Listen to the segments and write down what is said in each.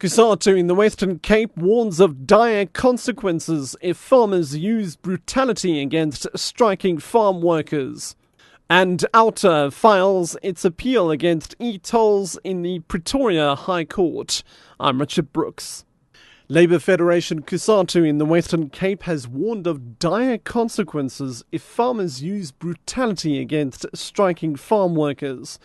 Kusatu in the Western Cape warns of dire consequences if farmers use brutality against striking farm workers. And Outer files its appeal against e-tolls in the Pretoria High Court. I'm Richard Brooks. Labour Federation Kusatu in the Western Cape has warned of dire consequences if farmers use brutality against striking farm workers.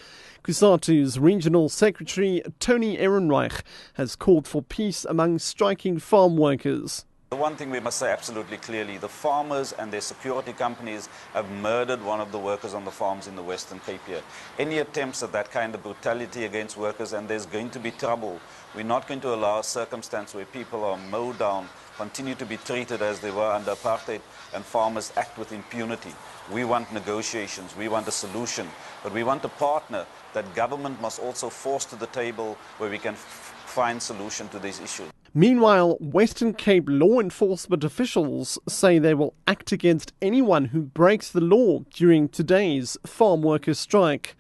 Kusatu's Regional Secretary Tony Ehrenreich has called for peace among striking farm workers. The one thing we must say absolutely clearly, the farmers and their security companies have murdered one of the workers on the farms in the Western Cape here. Any attempts at that kind of brutality against workers, and there's going to be trouble. We're not going to allow a circumstance where people are mowed down, continue to be treated as they were under apartheid, and farmers act with impunity. We want negotiations, we want a solution, but we want a partner that government must also force to the table where we can find solution to these issues. Meanwhile, Western Cape law enforcement officials say they will act against anyone who breaks the law during today's farm workers' strike.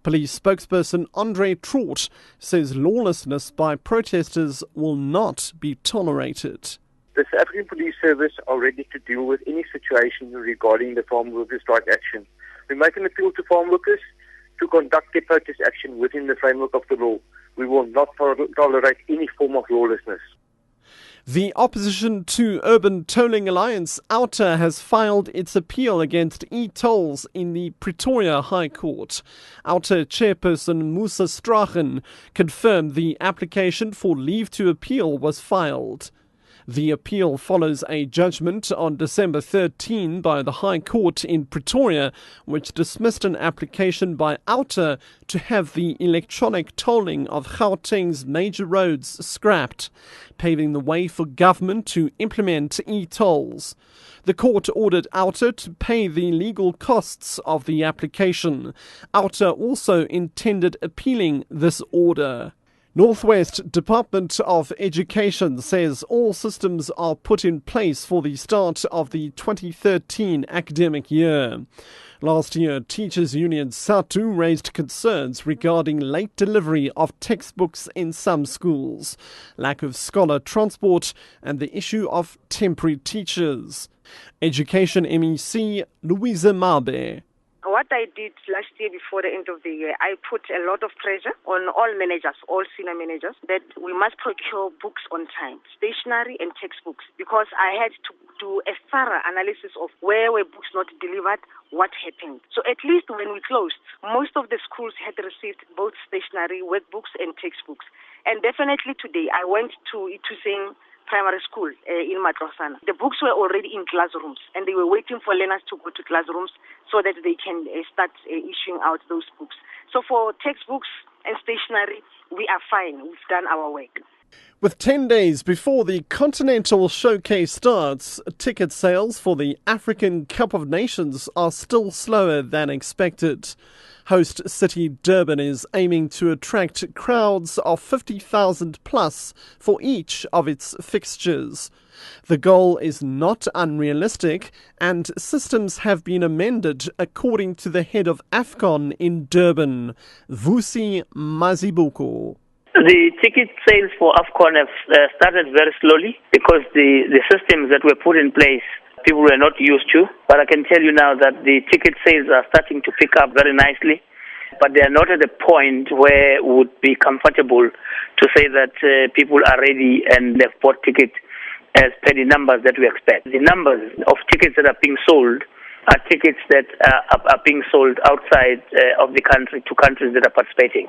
Police spokesperson Andre Trott says lawlessness by protesters will not be tolerated. The South African Police Service are ready to deal with any situation regarding the farm workers' strike action. We make an appeal to farm workers to conduct their protest action within the framework of the law. We will not tolerate any form of lawlessness. The opposition to Urban Tolling Alliance, Outer, has filed its appeal against e-tolls in the Pretoria High Court. Outer chairperson Musa Strachen confirmed the application for leave to appeal was filed. The appeal follows a judgment on December 13 by the High Court in Pretoria, which dismissed an application by Outer to have the electronic tolling of Gauteng's major roads scrapped, paving the way for government to implement e-tolls. The court ordered Outer to pay the legal costs of the application. Outer also intended appealing this order. Northwest Department of Education says all systems are put in place for the start of the 2013 academic year. Last year, Teachers Union SATU raised concerns regarding late delivery of textbooks in some schools, lack of scholar transport, and the issue of temporary teachers. Education MEC Louisa Mabe. What I did last year before the end of the year, I put a lot of pressure on all managers, all senior managers, that we must procure books on time, stationery and textbooks, because I had to do a thorough analysis of where were books not delivered, what happened. So at least when we closed, most of the schools had received both stationery, workbooks and textbooks. And definitely today, I went to Ituseng Primary School in Matlosana. The books were already in classrooms and they were waiting for learners to go to classrooms so that they can start issuing out those books. So for textbooks and stationery, we are fine. We've done our work. With 10 days before the Continental Showcase starts, ticket sales for the African Cup of Nations are still slower than expected. Host city Durban is aiming to attract crowds of 50,000 plus for each of its fixtures. The goal is not unrealistic, and systems have been amended according to the head of AFCON in Durban, Vusi Mazibuko. The ticket sales for AFCON have started very slowly because the systems that were put in place people were not used to. But I can tell you now that the ticket sales are starting to pick up very nicely. But they are not at a point where it would be comfortable to say that people are ready and they've bought tickets as per the numbers that we expect. The numbers of tickets that are being sold are tickets that are being sold outside of the country to countries that are participating.